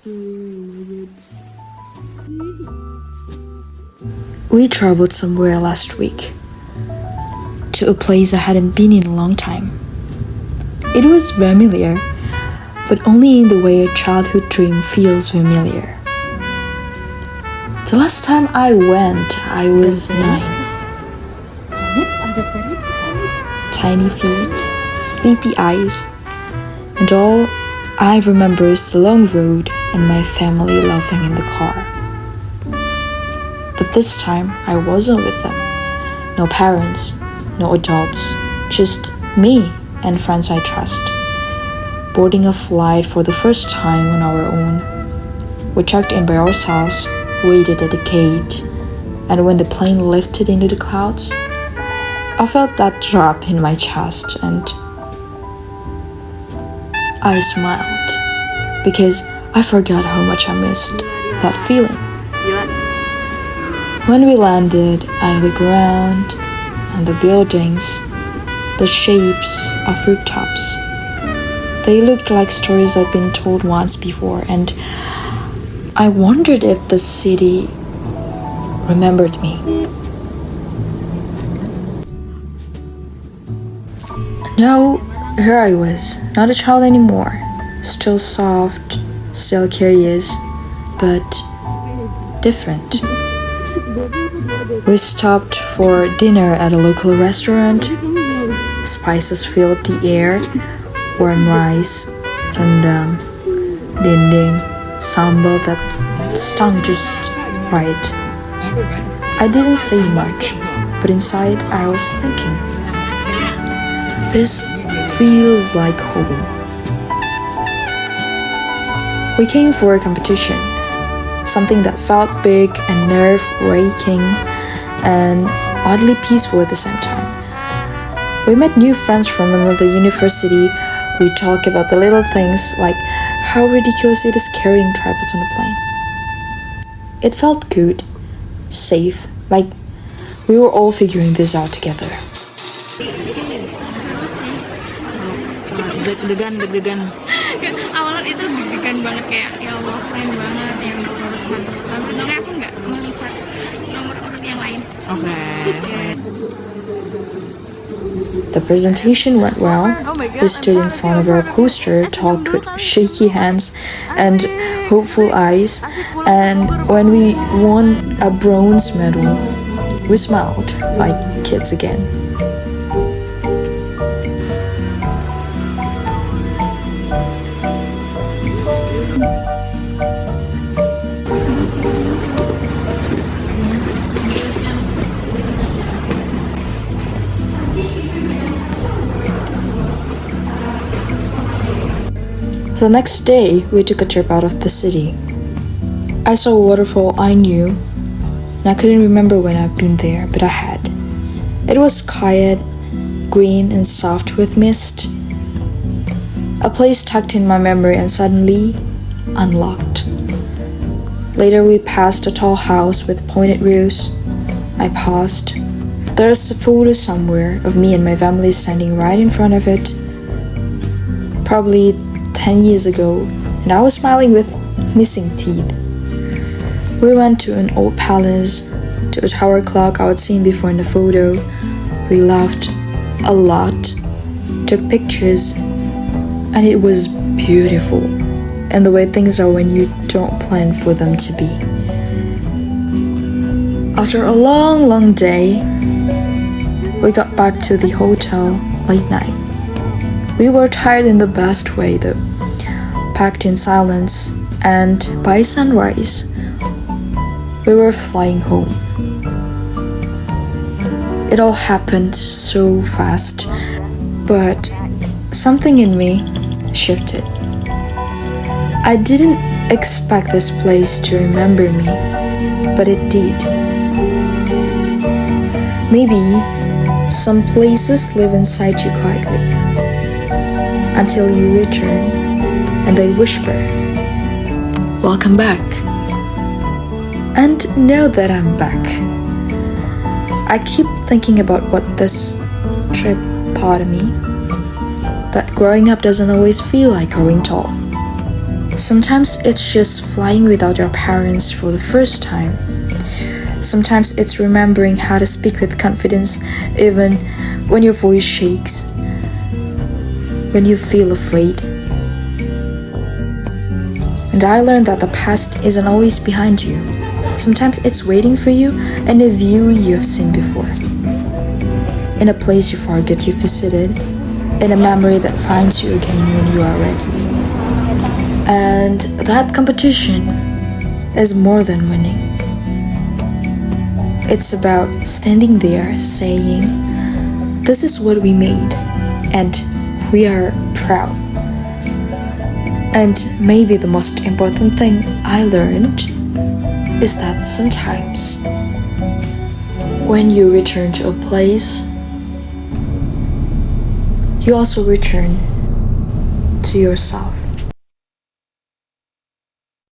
We traveled somewhere last week, to a place I hadn't been in a long time. It was familiar, but only in the way a childhood dream feels familiar. The last time I went, I was 9. Tiny feet, sleepy eyes, and all I remember is the long road and my family laughing in the car. But this time, I wasn't with them. No parents, no adults, just me and friends I trust. Boarding a flight for the first time on our own. We checked in by ourselves, waited at the gate, and when the plane lifted into the clouds, I felt that drop in my chest and I smiled because I forgot how much I missed that feeling. When we landed, I looked around and the buildings, the shapes of rooftops. They looked like stories I'd been told once before, and I wondered if the city remembered me. Now, here I was, not a child anymore, still soft, still curious, but different. We stopped for dinner at a local restaurant. Spices filled the air, warm rice, rendang, dendeng, sambal that stung just right. I didn't say much, but inside I was thinking, this feels like home. We came for a competition, something that felt big and nerve-wracking and oddly peaceful at the same time. We met new friends from another university. We talked about the little things like how ridiculous it is carrying tripods on a plane. It felt good, safe, like we were all figuring this out together. Deg-degan awalnya itu deg-degan banget kayak ya Allah keren banget yang nomor satu tapi untungnya aku nggak melihat nomor urut yang lain. The presentation went well. We stood in front of our poster, talked with shaky hands and hopeful eyes, and when we won a bronze medal, we smiled like kids again. The next day, we took a trip out of the city. I saw a waterfall I knew, and I couldn't remember when I'd been there, but I had. It was quiet, green and soft with mist. A place tucked in my memory and suddenly unlocked. Later, we passed a tall house with pointed roofs. I paused. There's a photo somewhere of me and my family standing right in front of it. Probably 10 years ago, and I was smiling with missing teeth. We went to an old palace, to a tower clock I had seen before in the photo. We laughed a lot, took pictures, and it was beautiful, and the way things are when you don't plan for them to be. After a long day, we got back to the hotel late night. We were tired in the best way though, packed in silence, and by sunrise, we were flying home. It all happened so fast, but something in me shifted. I didn't expect this place to remember me, but it did. Maybe some places live inside you quietly, until you return and they whisper, "Welcome back." And now that I'm back, I keep thinking about what this trip taught me, that growing up doesn't always feel like growing tall. Sometimes it's just flying without your parents for the first time. Sometimes it's remembering how to speak with confidence even when your voice shakes, when you feel afraid. And I learned that the past isn't always behind you. Sometimes it's waiting for you in a view you've seen before, in a place you forget you visited, in a memory that finds you again when you are ready. And that competition is more than winning. It's about standing there saying, "This is what we made, and we are proud." And maybe the most important thing I learned is that sometimes when you return to a place, you also return to yourself.